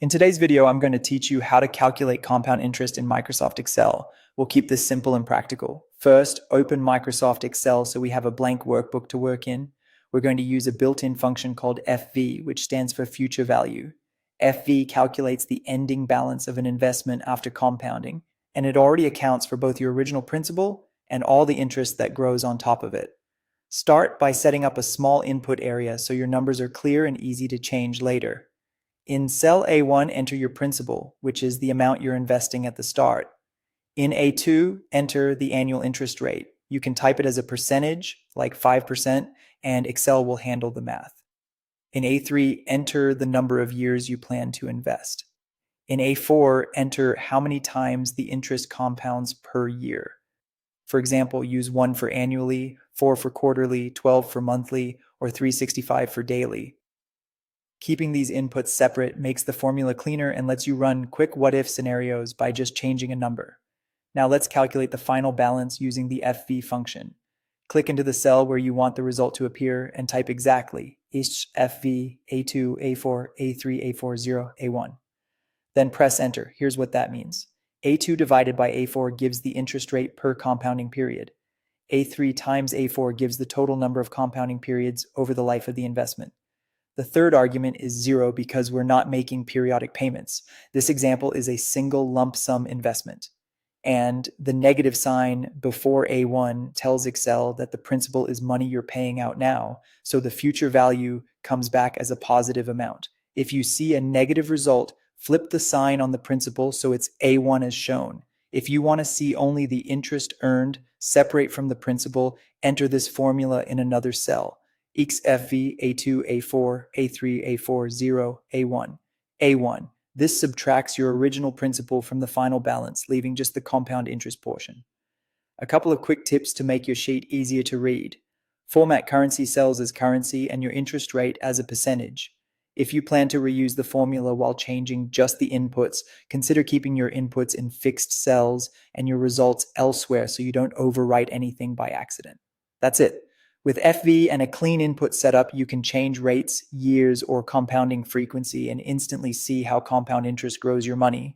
In today's video, I'm going to teach you how to calculate compound interest in Microsoft Excel. We'll keep this simple and practical. First, open Microsoft Excel so we have a blank workbook to work in. We're going to use a built-in function called FV, which stands for future value. FV calculates the ending balance of an investment after compounding, and it already accounts for both your original principal and all the interest that grows on top of it. Start by setting up a small input area so your numbers are clear and easy to change later. In cell A1, enter your principal, which is the amount you're investing at the start. In A2, enter the annual interest rate. You can type it as a percentage, like 5%, and Excel will handle the math. In A3, enter the number of years you plan to invest. In A4, enter how many times the interest compounds per year. For example, use 1 for annually, 4 for quarterly, 12 for monthly, or 365 for daily. Keeping these inputs separate makes the formula cleaner and lets you run quick what-if scenarios by just changing a number. Now let's calculate the final balance using the FV function. Click into the cell where you want the result to appear and type exactly each FV, A2, A4, A3, A40, A1. Then press enter. Here's what that means. A2 divided by A4 gives the interest rate per compounding period. A3 times A4 gives the total number of compounding periods over the life of the investment. The third argument is 0 because we're not making periodic payments. This example is a single lump sum investment. And the negative sign before A1 tells Excel that the principal is money you're paying out now, so the future value comes back as a positive amount. If you see a negative result, flip the sign on the principal so it's A1 as shown. If you want to see only the interest earned separate from the principal, enter this formula in another cell. XFV A2, A4, A3, A4, 0, A1. A1. This subtracts your original principal from the final balance, leaving just the compound interest portion. A couple of quick tips to make your sheet easier to read. Format currency cells as currency and your interest rate as a percentage. If you plan to reuse the formula while changing just the inputs, consider keeping your inputs in fixed cells and your results elsewhere so you don't overwrite anything by accident. That's it. With FV and a clean input setup, you can change rates, years, or compounding frequency and instantly see how compound interest grows your money.